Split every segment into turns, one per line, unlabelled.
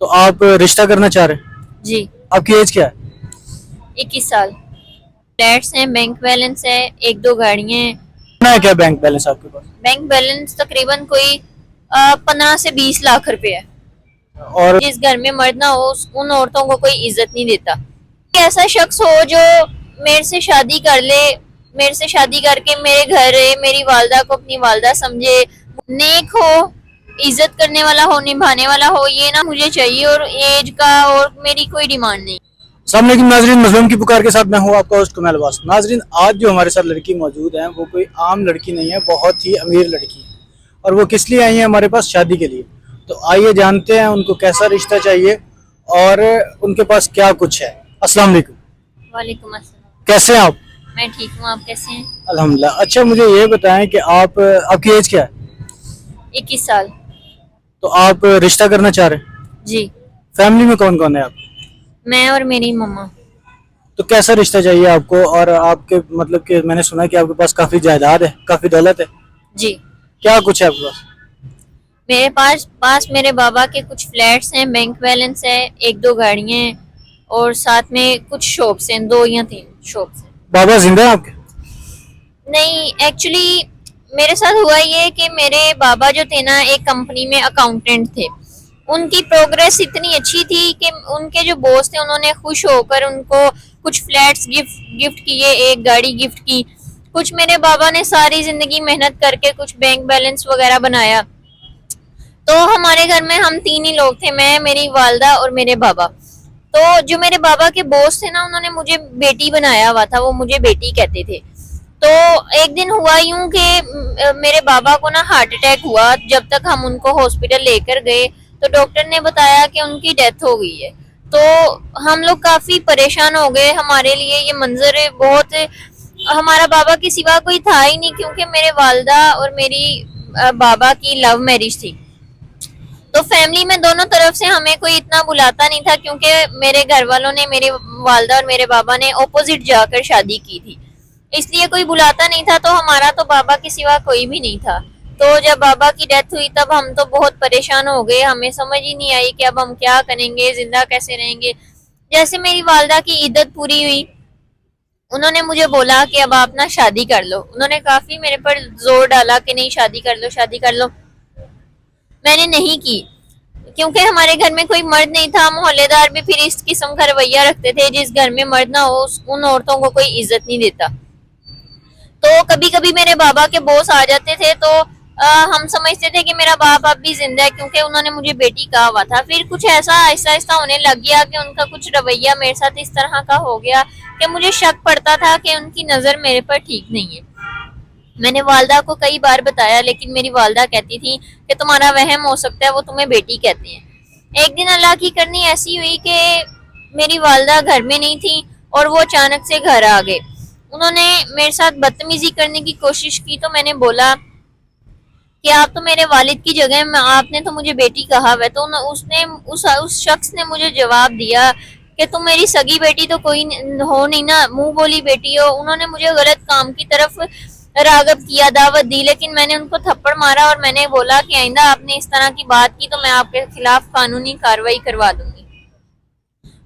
तो आप रिश्ता करना चाह रहे हैं?
जी।
आपकी एज क्या है?
21 साल। फ्लैट्स हैं, बैंक बैलेंस है, एक दो गाड़ियां हैं।
कितना है क्या बैंक बैलेंस आपके पास?
बैंक बैलेंस तकरीबन कोई 15 से 20 लाख रुपए है।
और
जिस घर में मर्द ना हो उन औरतों को कोई इज्जत नहीं देता। ऐसा शख्स हो जो मेरे से शादी कर ले, मेरे से शादी करके मेरे घर रहे, मेरी वालदा को अपनी वालदा समझे, नेक हो, इज्जत करने वाला हो, निभाने वाला हो, ये ना मुझे चाहिए। और एज का और मेरी कोई डिमांड नहीं।
अस्सलाम वालेकुम नाजरीन, मजलूम की पुकार के साथ मैं हूँ आपका होस्ट कमाल अब्बास। नाजरीन, आज जो हमारे साथ लड़की मौजूद है वो कोई आम लड़की नहीं है, बहुत ही अमीर लड़की है। और वो किस लिए आई है हमारे पास? शादी के लिए। तो आइए जानते हैं उनको कैसा रिश्ता चाहिए और उनके पास क्या कुछ है। अस्सलाम वालेकुम।
वालेकुम अस्सलाम।
कैसे हैं आप?
मैं ठीक हूँ, आप कैसे हैं?
अल्हम्दुलिल्लाह। अच्छा, मुझे ये बताएं कि आपकी एज क्या है?
21 साल।
तो आप रिश्ता करना चाह रहे हैं?
जी।
फैमिली में कौन कौन है आप?
मैं और मेरी मम्मा।
तो कैसा रिश्ता चाहिए आपको? और आपके मतलब कि मैंने सुना है कि आपके पास काफी जायदाद है, काफी दौलत है।
जी।
क्या कुछ है आपके पास?
मेरे पास मेरे बाबा के कुछ फ्लैट्स हैं, बैंक बैलेंस है, एक दो गाड़ियां हैं और साथ में कुछ शॉप्स हैं, 2 या 3 शॉप्स हैं।
बाबा जिंदा है आपके?
नहीं, एक्चुअली मेरे साथ हुआ ये कि मेरे बाबा जो थे ना, एक कंपनी में अकाउंटेंट थे। उनकी प्रोग्रेस इतनी अच्छी थी कि उनके जो बॉस थे उन्होंने खुश होकर उनको कुछ फ्लैट्स गिफ्ट किए, एक गाड़ी गिफ्ट की। कुछ मेरे बाबा ने सारी जिंदगी मेहनत करके कुछ बैंक बैलेंस वगैरह बनाया। तो हमारे घर में हम 3 ही लोग थे, मैं, मेरी वालदा और मेरे बाबा। तो जो मेरे बाबा के बॉस थे ना, उन्होंने मुझे बेटी बनाया हुआ था, वो मुझे बेटी कहते थे। तो एक दिन हुआ यूं कि मेरे बाबा को ना हार्ट अटैक हुआ। जब तक हम उनको हॉस्पिटल लेकर गए तो डॉक्टर ने बताया कि उनकी डेथ हो गई है। तो हम लोग काफी परेशान हो गए। हमारे लिए ये मंजर बहुत, हमारा बाबा के सिवा कोई था ही नहीं, क्योंकि मेरे वालदा और मेरी बाबा की लव मैरिज थी। तो फैमिली में दोनों तरफ से हमें कोई इतना बुलाता नहीं था, क्योंकि मेरे घर वालों ने, मेरे वालदा और मेरे बाबा ने ऑपोजिट जाकर शादी की थी, इसलिए कोई बुलाता नहीं था। तो हमारा तो बाबा के सिवा कोई भी नहीं था। तो जब बाबा की डेथ हुई तब हम तो बहुत परेशान हो गए। हमें समझ ही नहीं आई कि अब हम क्या करेंगे, जिंदा कैसे रहेंगे। जैसे मेरी वालदा की इद्दत पूरी हुई, उन्होंने मुझे बोला कि अब आप ना शादी कर लो। उन्होंने काफी मेरे पर जोर डाला कि नहीं, शादी कर लो, शादी कर लो। मैंने नहीं की, क्योंकि हमारे घर में कोई मर्द नहीं था। मोहल्लेदार भी फिर इस किस्म का रवैया रखते थे, जिस घर में मर्द ना हो उन औरतों को कोई इज्जत नहीं देता। तो कभी कभी मेरे बाबा के बॉस आ जाते थे तो हम समझते थे कि मेरा बाप अब भी जिंदा है, क्योंकि उन्होंने मुझे बेटी कहा हुआ था। फिर कुछ ऐसा आहिस्ता आहिस्ता होने लग गया कि उनका कुछ रवैया मेरे साथ इस तरह का हो गया कि मुझे शक पड़ता था कि उनकी नजर मेरे पर ठीक नहीं है। मैंने वालदा को कई बार बताया, लेकिन मेरी वालदा कहती थी कि तुम्हारा वहम हो सकता है, वो तुम्हें बेटी कहते हैं। एक दिन अल्लाह की करनी ऐसी हुई कि मेरी वालदा घर में नहीं थी और वो अचानक से घर आ गए। उन्होंने मेरे साथ बदतमीजी करने की कोशिश की। तो मैंने बोला कि आप तो मेरे वालिद की जगह में, आपने तो मुझे बेटी कहा हुआ है। तो उसने उस शख्स ने मुझे जवाब दिया कि तुम मेरी सगी बेटी तो कोई हो नहीं ना, मुंह बोली बेटी हो। उन्होंने मुझे गलत काम की तरफ रागब किया, दावत दी, लेकिन मैंने उनको थप्पड़ मारा और मैंने बोला कि आइंदा आपने इस तरह की बात की तो मैं आपके खिलाफ कानूनी कार्रवाई करवा दूंगी।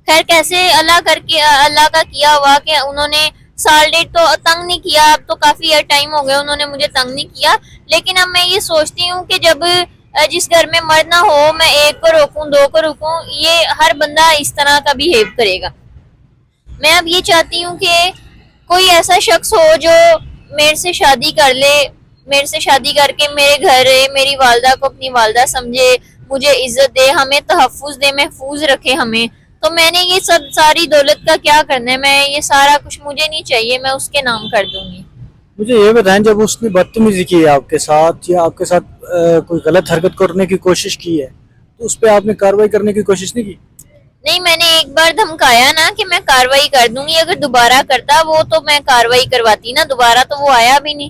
खैर, कैसे अल्लाह का किया हुआ कि उन्होंने साल डेढ़ तो तंग नहीं किया। अब तो काफी ईयर टाइम हो गए, उन्होंने मुझे तंग नहीं किया। लेकिन अब मैं ये सोचती हूँ कि जब जिस घर में मर्द ना हो, मैं एक को रोकूं, दो को रोकूं, ये हर बंदा इस तरह का बिहेव करेगा। मैं अब ये चाहती हूँ कि कोई ऐसा शख्स हो जो मेरे से शादी कर ले, मेरे से शादी करके मेरे घर रहे, मेरी वालदा को अपनी वालदा समझे, मुझे इज्जत दे, हमें तहफ्फुज दे, महफूज रखे हमें। तो मैंने ये सब सारी दौलत का क्या करना है? मैं ये सारा कुछ मुझे नहीं चाहिए, मैं उसके नाम कर दूंगी।
मुझे ये बताएं, जब उसने बदतमीजी की है आपके साथ या आपके साथ कोई गलत हरकत करने की कोशिश की है, तो उस पर आपने कार्रवाई करने की कोशिश नहीं की?
नहीं, मैंने एक बार धमकाया ना कि मैं कार्रवाई कर दूंगी। अगर दोबारा करता वो तो मैं कार्रवाई करवाती ना। दोबारा तो वो आया भी नहीं,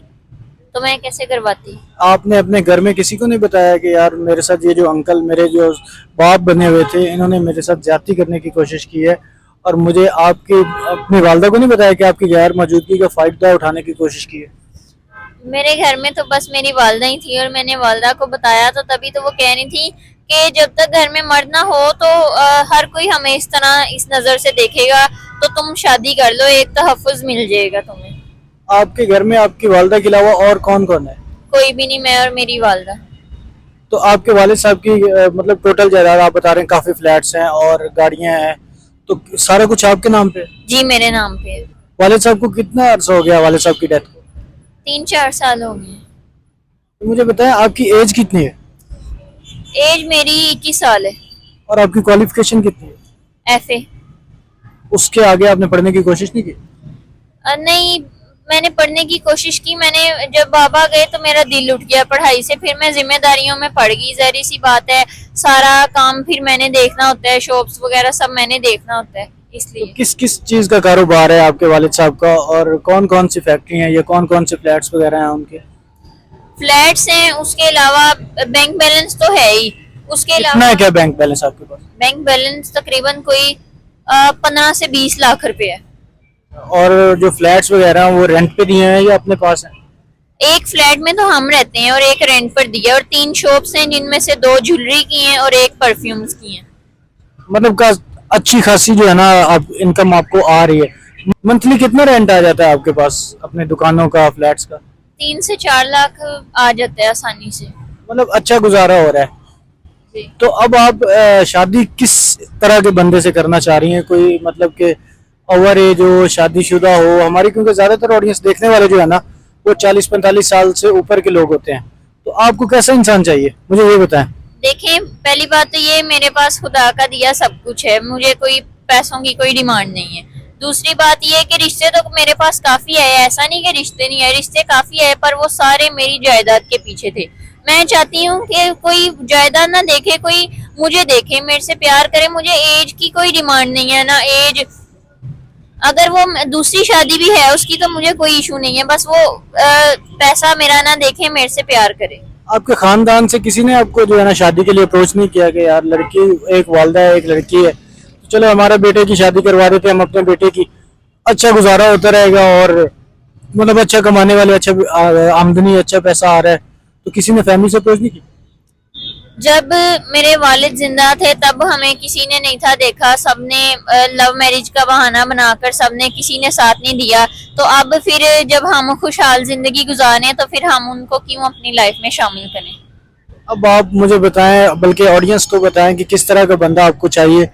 तो मैं कैसे करवाती?
आपने अपने घर में किसी को नहीं बताया कि यार मेरे साथ ये जो अंकल, मेरे जो बाप बने हुए थे, इन्होंने मेरे साथ ज्यादती करने की कोशिश की है और मुझे आपकी अपनी वालदा को नहीं बताया कि आपकी गैर मौजूदगी का फायदा उठाने की कोशिश की है?
मेरे घर में तो बस मेरी वालदा ही थी और मैंने वालदा को बताया तो तभी तो वो कह रही थी कि जब तक घर में मर्द ना हो तो हर कोई हमें इस तरह इस नजर से देखेगा, तो तुम शादी कर लो, एक तहफ्फुज मिल जाएगा तुम्हें।
आपके घर में आपकी वालिदा के अलावा और कौन कौन है?
कोई भी नहीं, मैं और मेरी वालदा।
तो आपके वालिद साहब की मतलब टोटल जायदाद आप बता रहे हैं, काफी फ्लैट्स हैं और गाड़ियां हैं, तो सारा कुछ आपके नाम पे है?
जी मेरे नाम पे।
वालिद साहब को कितना अर्सा हो गया वालिद साहब की डेथ को?
3-4 साल हो गए।
तो मुझे बताएं आपकी एज कितनी है
एज मेरी 21 साल है।
और आपकी क्वालिफिकेशन कितनी है?
FA।
उसके आगे आपने पढ़ने की कोशिश नहीं की?
नहीं, मैंने पढ़ने की कोशिश की। मैंने जब बाबा गए तो मेरा दिल उठ गया पढ़ाई से, फिर मैं जिम्मेदारियों में पड़ गई। जहरी सी बात है, सारा काम फिर मैंने देखना होता है, शॉप्स वगैरह सब मैंने देखना होता है,
तो
इसलिए।
किस किस चीज का कारोबार है आपके वालिद साहब का, और कौन कौन सी फैक्ट्री है या कौन कौन से फ्लैट्स वगैरह हैं उनके?
फ्लैट्स हैं, उसके अलावा बैंक बैलेंस तो है ही। उसके
कितना
अलावा
है क्या बैंक बैलेंस आपके पास?
बैंक बैलेंस तकरीबन कोई 15 से 20 लाख रुपए है।
और जो फ्लैट्स वगैरह हैं वो रेंट पे दिए हैं या अपने पास हैं?
एक फ्लैट में तो हम रहते हैं और एक रेंट पर दिया, और 3 शॉप्स हैं जिनमें से 2 ज्वेलरी की हैं और एक परफ्यूम्स की हैं।
मतलब का अच्छी खासी जो है ना आप इनकम आपको आ रही है। मंथली कितना रेंट आ जाता है आपके पास अपने दुकानों का, फ्लैट्स का?
3 से 4 लाख आ जाता है आसानी से।
मतलब अच्छा गुजारा हो रहा है।
जी।
तो अब आप शादी किस तरह के बंदे से करना चाह रही हैं? कोई मतलब कि ओवर एज हो, शादीशुदा हो? हमारी क्योंकि ज्यादातर ऑडियंस देखने वाले जो है ना वो 40-45 साल से ऊपर के लोग होते हैं, तो आपको कैसा इंसान चाहिए मुझे ये बताएं।
देखें, पहली बात तो ये, मेरे पास खुदा का दिया सब कुछ है, मुझे कोई पैसों की कोई डिमांड नहीं है। दूसरी बात ये कि रिश्ते तो मेरे पास काफी है, ऐसा नहीं कि रिश्ते नहीं है, रिश्ते काफी है, पर वो सारे मेरी जायदाद के पीछे थे। मैं चाहती हूँ कि कोई जायदाद ना देखे, कोई मुझे देखे, मेरे से प्यार करे। मुझे एज की कोई डिमांड नहीं है, ना एज। अगर वो दूसरी शादी भी है उसकी तो मुझे कोई इशू नहीं है, बस वो पैसा मेरा ना देखे, मेरे से प्यार करे।
आपके खानदान से किसी ने आपको जो है ना शादी के लिए अप्रोच नहीं किया कि यार लड़की, एक वालिदा है, एक लड़की है, तो चलो हमारे बेटे की शादी करवा देते हैं, हम अपने बेटे की, अच्छा गुजारा होता रहेगा और मतलब अच्छा कमाने वाले, अच्छा आमदनी, अच्छा पैसा आ रहा है, तो किसी ने फैमिली से अप्रोच नहीं की?
जब मेरे वालिद जिंदा थे तब हमें किसी ने नहीं था देखा, सबने लव मैरिज का बहाना बनाकर सबने, किसी ने साथ नहीं दिया। तो अब फिर जब हम खुशहाल जिंदगी गुजारें तो फिर हम उनको क्यों अपनी लाइफ में शामिल करें।
अब आप मुझे बताएं, बल्कि ऑडियंस को बताएं कि किस तरह का बंदा आपको चाहिए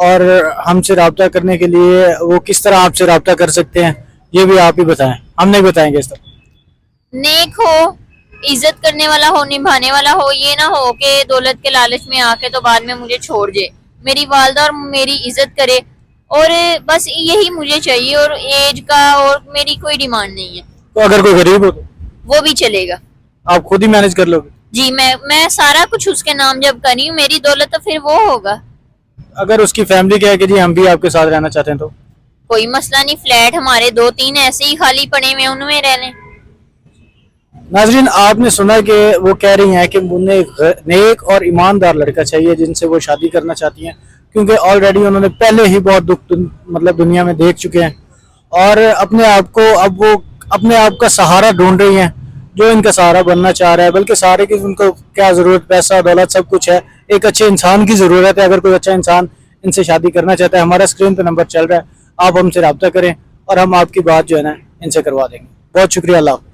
और हमसे रब्ता करने के लिए वो किस तरह आपसे रब्ता कर सकते हैं, ये भी आप ही बताएं, हम नहीं बताएंगे इस तरह।
नेक हो, इज्जत करने वाला हो, निभाने वाला हो, ये ना हो कि दौलत के लालच में आके तो बाद में मुझे छोड़ दे। मेरी वालदा और मेरी इज्जत करे, और बस यही मुझे चाहिए, और एज का और मेरी कोई डिमांड नहीं है।
तो अगर कोई गरीब हो तो
वो भी चलेगा।
आप खुद ही मैनेज कर लोगे?
जी, मैं सारा कुछ उसके नाम जब करी हूँ, मेरी दौलत तो फिर वो होगा।
अगर उसकी फैमिली कहे कि जी हम भी आपके साथ रहना चाहते हैं तो?
कोई मसला नहीं, फ्लैट हमारे 2-3 ऐसे ही खाली पड़े हुए, उनमें रह लें।
नाजरीन, आपने सुना कि वो कह रही हैं कि उन्हें एक नेक और ईमानदार लड़का चाहिए जिनसे वो शादी करना चाहती हैं, क्योंकि ऑलरेडी उन्होंने पहले ही बहुत दुख मतलब दुनिया में देख चुके हैं और अपने आप को अब वो अपने आप का सहारा ढूंढ रही हैं, जो इनका सहारा बनना चाह रहा है। बल्कि सारे की उनको क्या ज़रूरत, पैसा दौलत सब कुछ है, एक अच्छे इंसान की ज़रूरत है। अगर कोई अच्छा इंसान इनसे शादी करना चाहता है, हमारा स्क्रीन पे नंबर चल रहा है, आप हमसे रब्ता करें और हम आपकी बात जो है ना इनसे करवा देंगे। बहुत शुक्रिया। अल्लाह।